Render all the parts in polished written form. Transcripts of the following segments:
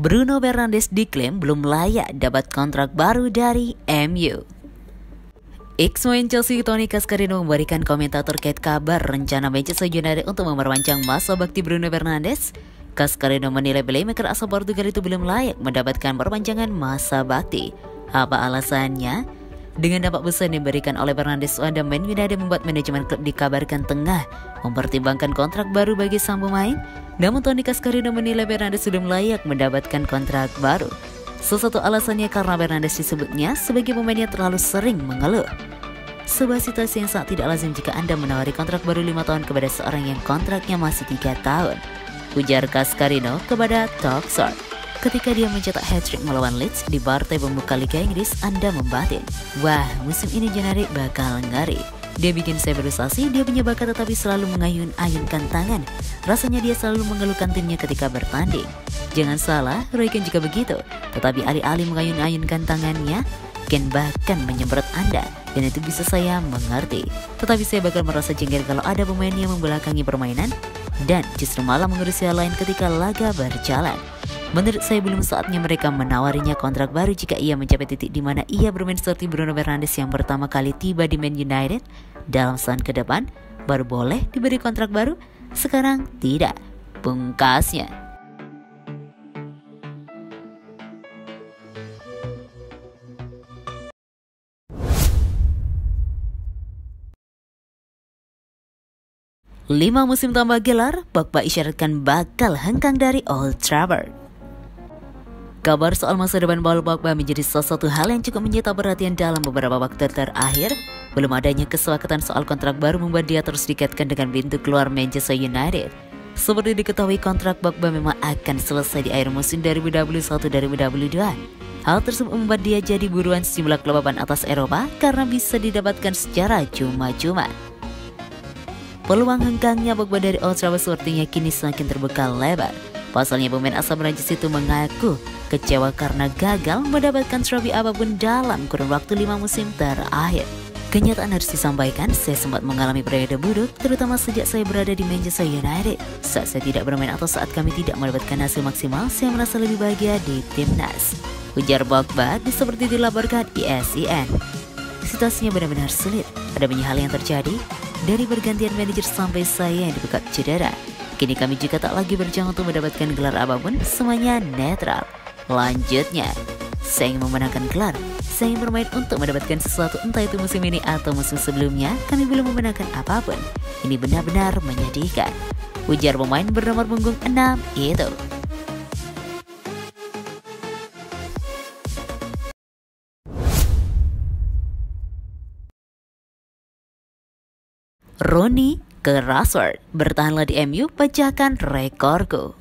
Bruno Fernandes diklaim belum layak dapat kontrak baru dari MU. Ex-main Chelsea Toni Cascarino memberikan komentar terkait kabar rencana Manchester United untuk memperpanjang masa bakti Bruno Fernandes. Cascarino menilai playmaker asal Portugal itu belum layak mendapatkan perpanjangan masa bakti. Apa alasannya? Dengan dampak besar yang diberikan oleh Fernandes pada Man United membuat manajemen klub dikabarkan tengah mempertimbangkan kontrak baru bagi sang pemain. Namun Toni Cascarino menilai Fernandes belum layak mendapatkan kontrak baru. Salah satu alasannya karena Fernandes disebutnya sebagai pemain yang terlalu sering mengeluh. Sebuah situasi yang sangat tidak lazim jika Anda menawari kontrak baru 5 tahun kepada seorang yang kontraknya masih 3 tahun. Ujar Cascarino kepada Talksport. Ketika dia mencetak hat-trick melawan Leeds di partai pembuka Liga Inggris, Anda membatin, wah musim ini United bakal ngeri. Dia bikin saya frustasi, dia punya bakat tetapi selalu mengayun-ayunkan tangan. Rasanya dia selalu mengeluhkan timnya ketika bertanding. Jangan salah, Roy Keane juga begitu. Tetapi alih-alih mengayun-ayunkan tangannya, Keane bahkan menyemprot Anda. Dan itu bisa saya mengerti. Tetapi saya bakal merasa jengkel kalau ada pemain yang membelakangi permainan dan justru malah mengurusi hal lain ketika laga berjalan. Menurut saya belum saatnya mereka menawarinya kontrak baru jika ia mencapai titik di mana ia bermain seperti Bruno Fernandes yang pertama kali tiba di Man United. Dalam setahun ke depan baru boleh diberi kontrak baru, sekarang tidak, pungkasnya. Lima musim tambah gelar, Pogba isyaratkan bakal hengkang dari Old Trafford. Kabar soal masa depan Paul Pogba menjadi salah satu hal yang cukup menyita perhatian dalam beberapa waktu terakhir. Belum adanya kesepakatan soal kontrak baru membuat dia terus dikaitkan dengan pintu keluar Manchester United. Seperti diketahui, kontrak Pogba memang akan selesai di akhir musim 2021-2022. Hal tersebut membuat dia jadi buruan sejumlah klub papan atas Eropa karena bisa didapatkan secara cuma-cuma. Peluang hengkangnya Pogba dari Old Trafford sepertinya kini semakin terbuka lebar. Pasalnya pemain asal Prancis itu mengaku kecewa karena gagal mendapatkan trofi apapun dalam kurun waktu 5 musim terakhir. Kenyataan harus disampaikan, saya sempat mengalami periode buruk, terutama sejak saya berada di Manchester United. Saat saya tidak bermain atau saat kami tidak mendapatkan hasil maksimal, saya merasa lebih bahagia di timnas. Ujar Pogba seperti dilaporkan ESPN. Situasinya benar-benar sulit. Ada banyak hal yang terjadi, dari bergantian manajer sampai saya yang dibekap cedera. Kini kami juga tak lagi berjuang untuk mendapatkan gelar apapun, semuanya netral. Lanjutnya, saya ingin memenangkan gelar. Saya ingin bermain untuk mendapatkan sesuatu, entah itu musim ini atau musim sebelumnya. Kami belum memenangkan apapun. Ini benar-benar menyedihkan. Ujar pemain bernomor punggung 6 itu. Rooney ke Rashford, bertahanlah di MU, pecahkan rekorku.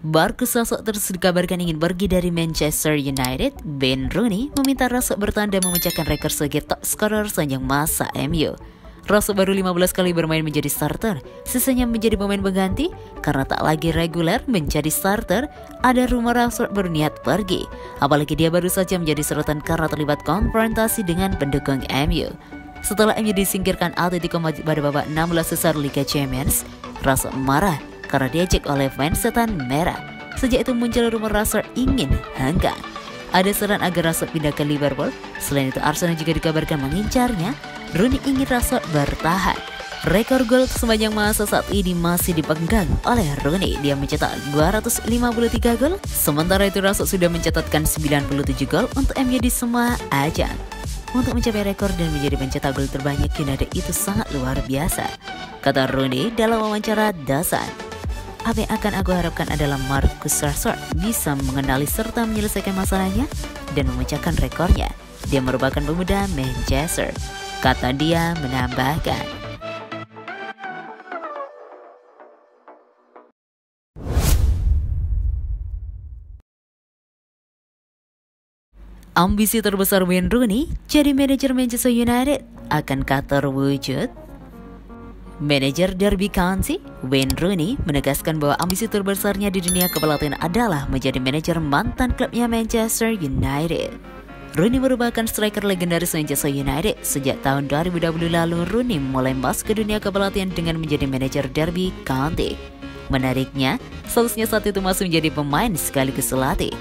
Marcus Rashford terus dikabarkan ingin pergi dari Manchester United. Ben Rooney meminta Rashford bertahan dan memecahkan rekor sebagai top scorer sepanjang masa MU. Rashford baru 15 kali bermain menjadi starter, sisanya menjadi pemain pengganti. Karena tak lagi reguler menjadi starter, ada rumor Rashford berniat pergi. Apalagi dia baru saja menjadi sorotan karena terlibat konfrontasi dengan pendukung MU. Setelah MU disingkirkan Atletico Madrid pada babak 16 besar Liga Champions, Rashford marah karena diejek oleh fans setan merah. Sejak itu muncul rumor Rashford ingin hengkang. Ada saran agar Rashford pindah ke Liverpool. Selain itu, Arsenal juga dikabarkan mengincarnya. Rooney ingin Rashford bertahan. Rekor gol sepanjang masa saat ini masih dipegang oleh Rooney. Dia mencetak 253 gol. Sementara itu Rashford sudah mencatatkan 97 gol untuk MU di semua ajang. Untuk mencapai rekor dan menjadi pencetak gol terbanyak United itu sangat luar biasa, kata Rooney dalam wawancara The Sun. Apa yang akan aku harapkan adalah Marcus Rashford bisa mengenali serta menyelesaikan masalahnya dan memecahkan rekornya. Dia merupakan pemuda Manchester, kata dia menambahkan. Ambisi terbesar Wayne Rooney jadi manajer Manchester United akankah terwujud? Manajer Derby County, Wayne Rooney, menegaskan bahwa ambisi terbesarnya di dunia kepelatihan adalah menjadi manajer mantan klubnya Manchester United. Rooney merupakan striker legendaris Manchester United. Sejak tahun 2020 lalu, Rooney mulai masuk ke dunia kepelatihan dengan menjadi manajer Derby County. Menariknya, seharusnya saat itu masih menjadi pemain sekaligus pelatih.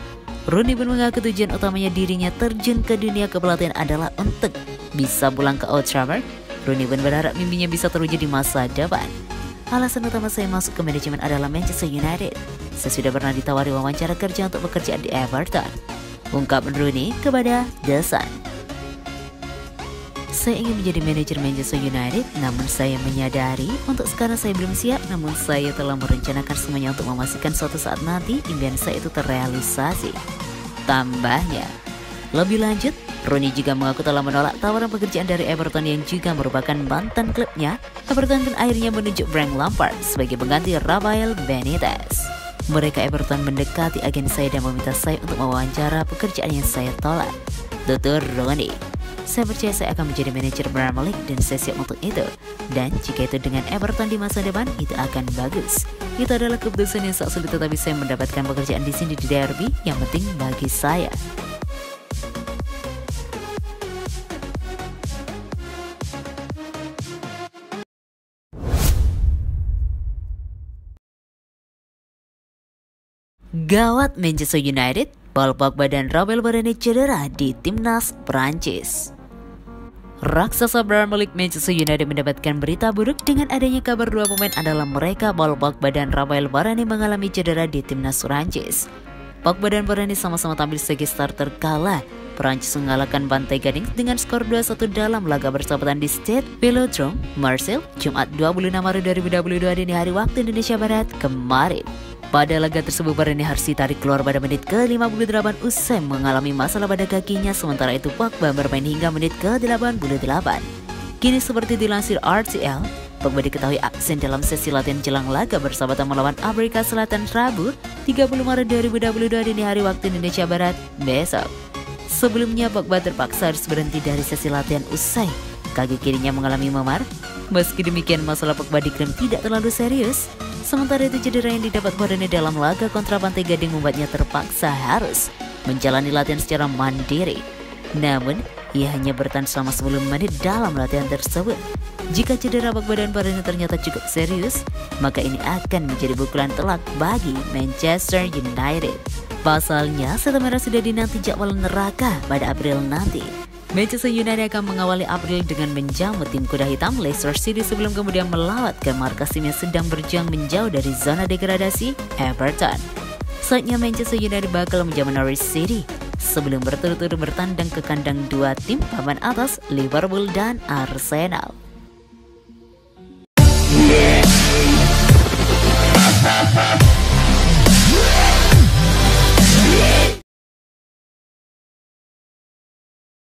Rooney pun mengaku tujuan utamanya dirinya terjun ke dunia kepelatihan adalah untuk bisa pulang ke Old Trafford. Rooney pun berharap mimpinya bisa terwujud di masa depan. Alasan utama saya masuk ke manajemen adalah Manchester United. Saya sudah pernah ditawari wawancara kerja untuk bekerja di Everton, ungkap Rooney kepada The Sun. Saya ingin menjadi manajer Manchester United, namun saya menyadari untuk sekarang saya belum siap, namun saya telah merencanakan semuanya untuk memastikan suatu saat nanti impian saya itu terrealisasi. Tambahnya, lebih lanjut, Rooney juga mengaku telah menolak tawaran pekerjaan dari Everton yang juga merupakan mantan klubnya. Everton pun akhirnya menunjuk Frank Lampard sebagai pengganti Rafael Benitez. Mereka Everton mendekati agen saya dan meminta saya untuk mewawancara pekerjaan yang saya tolak. Tutur Rooney. Saya percaya saya akan menjadi manajer Premier League dan saya siap untuk itu. Dan jika itu dengan Everton di masa depan, itu akan bagus. Itu adalah keputusan yang sangat sulit, tetapi saya mendapatkan pekerjaan di sini di Derby yang penting bagi saya. Gawat Manchester United, Paul Pogba dan Rafael Varane cedera di timnas Prancis. Raksasa Premier League Manchester United mendapatkan berita buruk dengan adanya kabar dua pemain adalah mereka Paul Pogba dan Rafael Varane mengalami cedera di timnas Prancis. Pogba dan Varane sama-sama tampil sebagai starter kala Prancis mengalahkan Pantai Gading dengan skor 2-1 dalam laga bersahabatan di Stade Velodrome, Marseille, Jumat 26 Maret 2022 dini hari waktu Indonesia Barat kemarin. Pada laga tersebut Varane harus ditarik keluar pada menit ke-58 usai mengalami masalah pada kakinya, sementara itu Pogba bermain hingga menit ke-88. Kini seperti dilansir RTL, Pogba diketahui absen dalam sesi latihan jelang laga bersahabatan melawan Afrika Selatan Rabu 30 Maret 2022 dini hari waktu Indonesia Barat besok. Sebelumnya Pogba terpaksa harus berhenti dari sesi latihan usai kaki kirinya mengalami memar. Meski demikian masalah Pogba diklaim tidak terlalu serius. Sementara itu cedera yang didapat Varane dalam laga kontra Pantai Gading membuatnya terpaksa harus menjalani latihan secara mandiri. Namun, ia hanya bertahan selama 10 menit dalam latihan tersebut. Jika cedera Pogba dan Varane ternyata cukup serius, maka ini akan menjadi pukulan telak bagi Manchester United. Pasalnya, setelah merah sudah dinanti jadwal neraka pada April nanti. Manchester United akan mengawali April dengan menjamu tim kuda hitam Leicester City sebelum kemudian melawat ke markas tim yang sedang berjuang menjauh dari zona degradasi, Everton. Saatnya Manchester United bakal menjamu Norwich City sebelum berturut-turut bertandang ke kandang dua tim papan atas, Liverpool dan Arsenal.